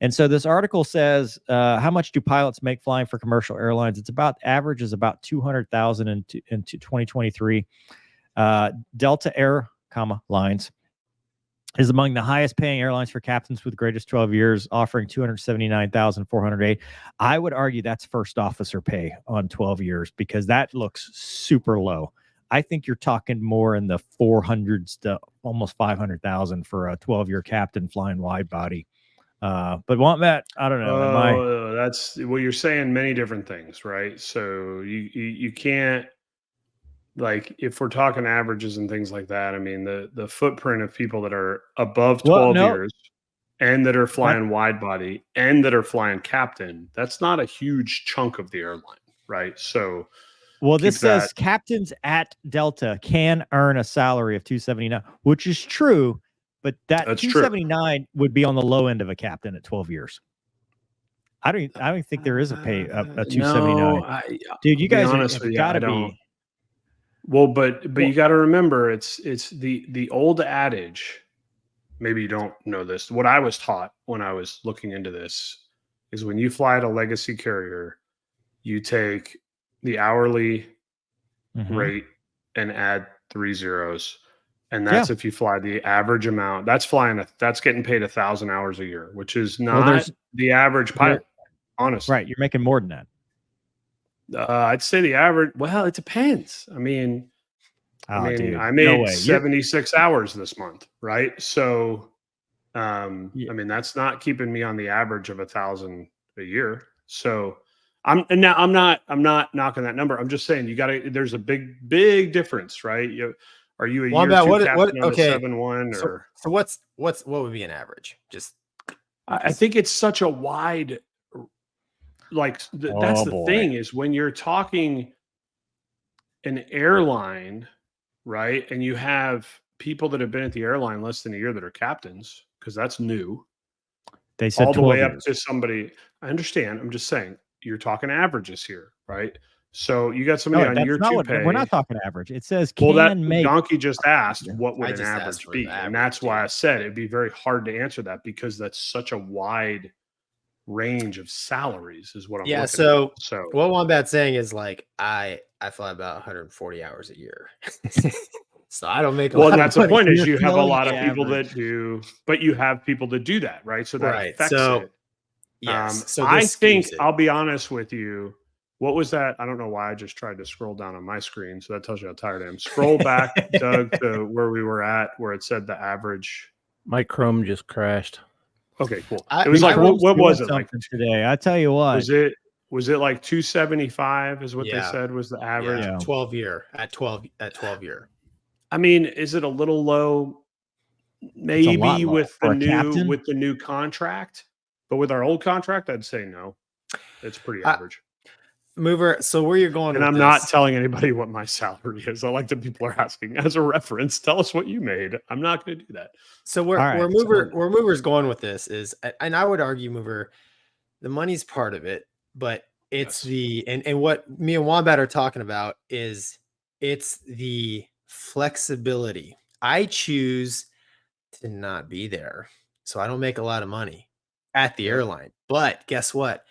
And so this article says, how much do pilots make flying for commercial airlines? It's about average is about 200,000 into 2023. Delta Air, Lines is among the highest paying airlines for captains with the greatest 12 years, offering 279,408. I would argue that's first officer pay on 12 years because that looks super low. I think you're talking more in the 400s to almost 500,000 for a 12-year captain flying wide body. But Wombat, I don't know. That's what you're saying. Many different things, right? So you can't, like, if we're talking averages and things like that, I mean, the footprint of people that are above 12 years and that are flying wide body and that are flying captain, that's not a huge chunk of the airline, right? So, well, this says captains at Delta can earn a salary of 279, which is true, but that's 279 would be on the low end of a captain at 12 years. I don't think there is a pay a 279. No, dude, you guys have got to be. Well, but you got to remember, it's the old adage. Maybe you don't know this. What I was taught when I was looking into this is when you fly at a legacy carrier, you take the hourly rate and add 3 zeros, and that's if you fly the average amount. That's getting paid 1,000 hours a year, which is not the average pilot. Honestly, right? You're making more than that. I'd say the average. Well, it depends. I mean, I made 76 hours this month, right? So, I mean, that's not keeping me on the average of 1,000 a year. So, I'm not knocking that number. I'm just saying there's a big difference, right? Are you a Wombat, year two captain on a 7-1 or? So what would be an average? Just, I think it's such a wide. That's the thing is when you're talking an airline, right? And you have people that have been at the airline less than a year that are captains, because that's new. They said all the way years. up to somebody. I understand. I'm just saying you're talking averages here, right? So you got somebody on year two pay. We're not talking average. It says Gonky just asked what would an average be, and that's why I said it'd be very hard to answer that because that's such a wide range of salaries is what I'm looking at. So what Wombat's saying is like I fly about 140 hours a year. So I don't make a lot. Well, that's the point is you have a lot of people that do, but you have people that do that, right? So that affects it. Yes. So I think I'll be honest with you. What was that? I don't know why I just tried to scroll down on my screen. So that tells you how tired I am. Scroll back, Doug, to where we were at, where it said the average. My Chrome just crashed. Okay, cool. It was like, what was it like today? I tell you what. Was it like 275 is what they said was the average? Yeah. 12 year. At 12 year. I mean, is it a little low? Maybe with the new contract, but with our old contract, I'd say no. It's pretty average. Mover, so where you're going, and I'm not telling anybody what my salary is. I like that people are asking as a reference. Tell us what you made. I'm not going to do that. So where Mover's going with this is, and I would argue, Mover, the money's part of it, but it's and what me and Wombat are talking about is it's the flexibility. I choose to not be there, so I don't make a lot of money at the airline. But guess what?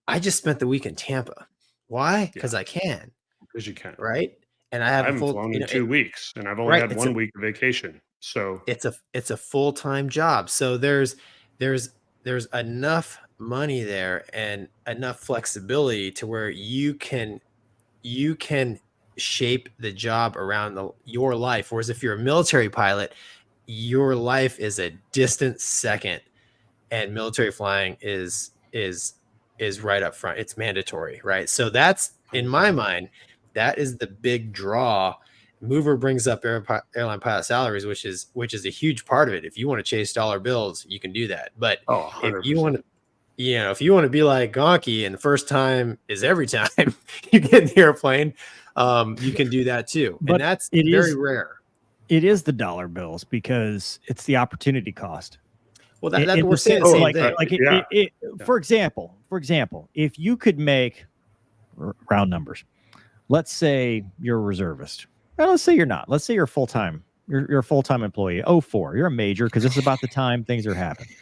I just spent the week in Tampa. Why? Because I can. Because you can, right? And I haven't flown in 2 weeks, and I've only had 1 week of vacation. So it's a full-time job. So there's enough money there and enough flexibility to where you can shape the job around your life. Whereas if you're a military pilot, your life is a distant second, and military flying is right up front. It's mandatory, right? So that's, in my mind, that is the big draw. Mover brings up airline pilot salaries, which is a huge part of it. If you want to chase dollar bills, you can do that. But if you want to be like Gonky and the first time is every time you get in the airplane, you can do that too. But and that's very rare. It is the dollar bills because it's the opportunity cost. Well, that's what we're saying. The same thing. For example, if you could make round numbers, let's say you're a reservist. Well, let's say you're not. Let's say you're full-time. You're a full-time employee. 04. You're a major because this is about the time things are happening.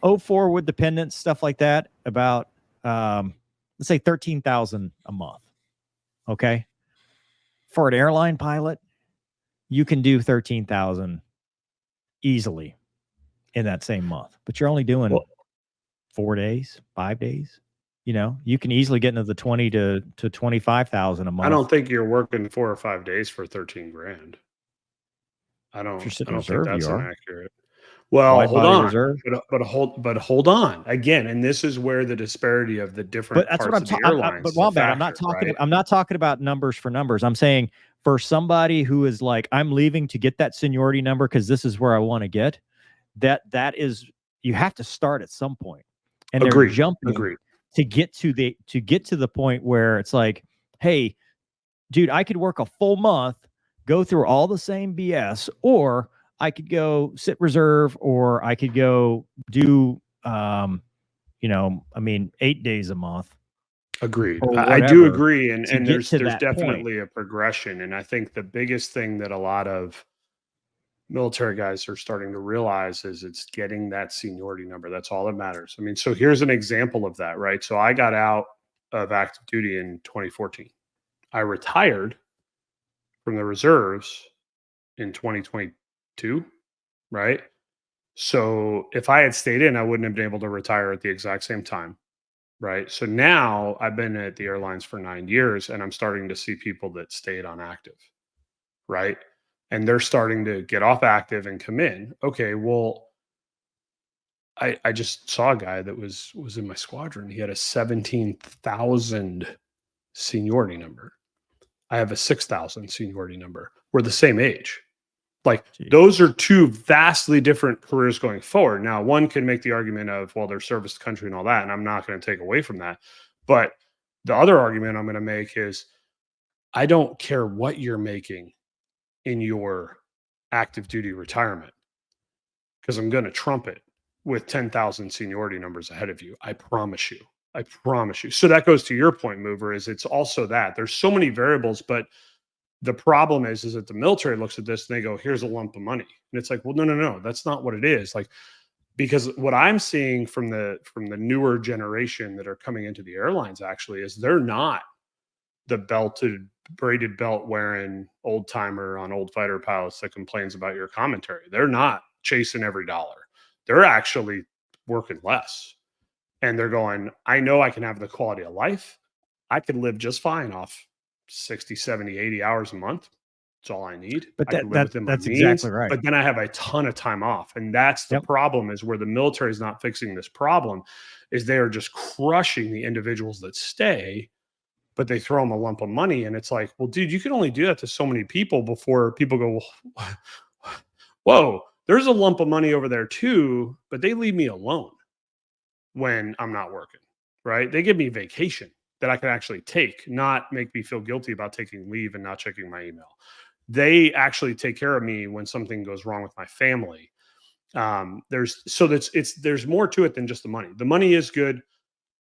04 with dependents, stuff like that, about let's say 13,000 a month. Okay. For an airline pilot, you can do 13,000 easily in that same month, but you're only doing 4 days, 5 days. You know, you can easily get into the 20 to 25,000 a month. I don't think you're working 4 or 5 days for 13 grand. I don't think that's inaccurate. Well, hold on, but hold on again, and this is where the disparity of the different parts of the airlines. But Wombat, I'm not talking about numbers for numbers. I'm saying for somebody who is like, I'm leaving to get that seniority number because this is where I want to get. That is, you have to start at some point, and they're jumping to get to the point where it's like, hey, dude, I could work a full month, go through all the same BS, or I could go sit reserve, or I could go do, 8 days a month. Agreed. I do agree. And there's definitely a progression. And I think the biggest thing that a lot of military guys are starting to realize is it's getting that seniority number. That's all that matters. I mean, so here's an example of that, right? So I got out of active duty in 2014. I retired from the reserves in 2022, right? So if I had stayed in, I wouldn't have been able to retire at the exact same time, right? So now I've been at the airlines for 9 years, and I'm starting to see people that stayed on active, right? And they're starting to get off active and come in. Okay, well, I just saw a guy that was in my squadron. He had a 17,000 seniority number. I have a 6,000 seniority number. We're the same age. Like, those are two vastly different careers going forward. Now, one can make the argument of, well, they're service to country and all that, and I'm not going to take away from that. But the other argument I'm going to make is, I don't care what you're making in your active duty retirement, because I'm going to trump it with 10,000 seniority numbers ahead of you. I promise you. I promise you. So that goes to your point, Mover, is it's also that there's so many variables, but the problem is that the military looks at this and they go, here's a lump of money. And it's like, well, no, that's not what it is. Like, because what I'm seeing from the newer generation that are coming into the airlines actually is they're not the braided belt wearing old timer on old fighter pilots that complains about your commentary. They're not chasing every dollar. They're actually working less. And they're going, I know I can have the quality of life. I can live just fine off 60, 70, 80 hours a month. That's all I need. But that's exactly right. But then I have a ton of time off. And that's the problem, is where the military is not fixing this problem, is they are just crushing the individuals that stay, but they throw them a lump of money. And it's like, well, dude, you can only do that to so many people before people go, whoa, there's a lump of money over there too, but they leave me alone when I'm not working, right? They give me vacation that I can actually take, not make me feel guilty about taking leave and not checking my email. They actually take care of me when something goes wrong with my family. There's more to it than just the money. The money is good.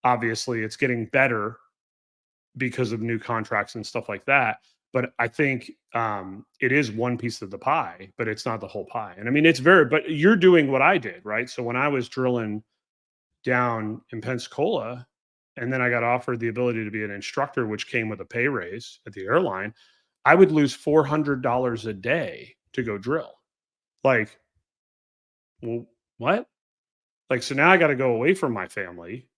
Obviously, it's getting better because of new contracts and stuff like that. But I think it is one piece of the pie, but it's not the whole pie. And I mean, but you're doing what I did, right? So when I was drilling down in Pensacola, and then I got offered the ability to be an instructor, which came with a pay raise at the airline, I would lose $400 a day to go drill. Like, well, what? Like, so now I got to go away from my family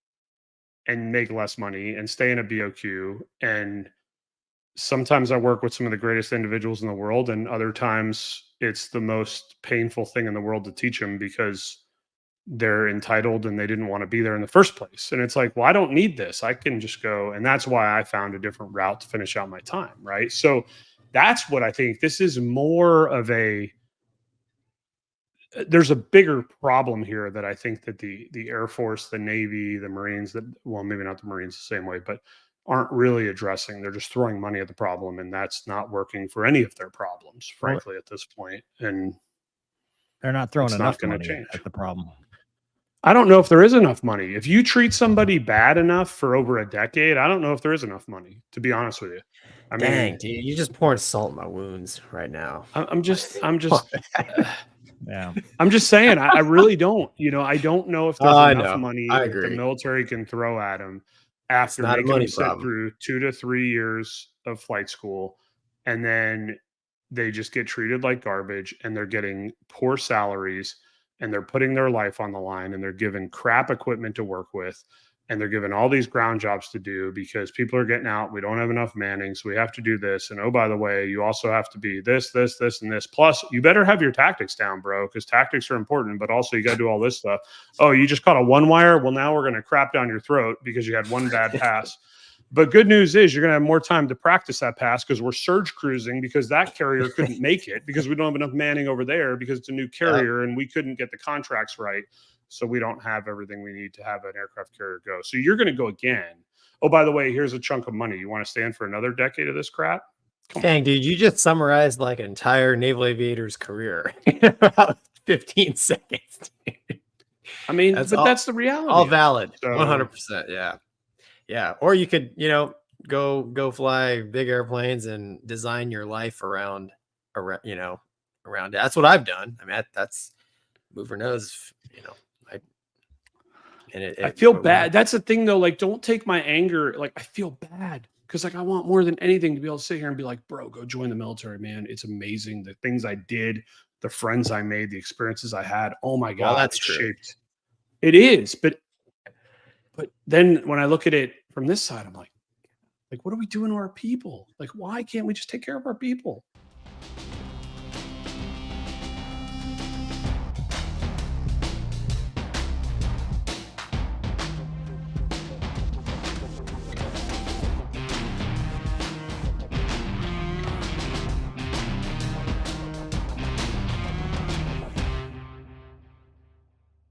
and make less money and stay in a BOQ. And sometimes I work with some of the greatest individuals in the world, and other times it's the most painful thing in the world to teach them because they're entitled and they didn't want to be there in the first place. And it's like, well, I don't need this. I can just go. And that's why I found a different route to finish out my time. Right. So that's what I think. This is more of there's a bigger problem here that I think that the Air Force, the Navy, the Marines, well, maybe not the Marines the same way, but aren't really addressing. They're just throwing money at the problem, and that's not working for any of their problems, frankly, at this point. And they're not throwing enough money at the problem. I don't know if there is enough money. If you treat somebody bad enough for over a decade, I don't know if there is enough money, to be honest with you. Dang, dude, you just poured salt in my wounds right now. I'm just Yeah. I'm just saying, I really don't. You know, I don't know if there's I enough know. money I that the agree. military can throw at them after not a making money them sit problem. through 2 to 3 years of flight school, and then they just get treated like garbage, and they're getting poor salaries, and they're putting their life on the line, and they're given crap equipment to work with, and they're given all these ground jobs to do because people are getting out. We don't have enough manning, so we have to do this. And oh, by the way, you also have to be this, this, this, and this. Plus, you better have your tactics down, bro, because tactics are important, but also you got to do all this stuff. Oh, you just caught a one wire? Well, now we're going to crap down your throat because you had one bad pass. But good news is you're going to have more time to practice that pass because we're surge cruising because that carrier couldn't make it because we don't have enough manning over there because it's a new carrier and we couldn't get the contracts right. So we don't have everything we need to have an aircraft carrier go. So you're going to go again. Oh, by the way, here's a chunk of money. You want to stand for another decade of this crap? Dang, dude, you just summarized like an entire naval aviator's career in about 15 seconds. I mean, That's but all- that's the reality. All of it. valid. So- 100%. Yeah. Yeah. Or you could, you know, go fly big airplanes and design your life around you know, around it. That's what I've done. I mean, that's mover knows, you know, I feel bad. That's the thing though. Like, don't take my anger. Like, I feel bad because like I want more than anything to be able to sit here and be like, bro, go join the military, man. It's amazing. The things I did, the friends I made, the experiences I had. Oh my God. Well, that's it's true. shaped. It is. But then when I look at it from this side, I'm like, what are we doing to our people? Like, why can't we just take care of our people?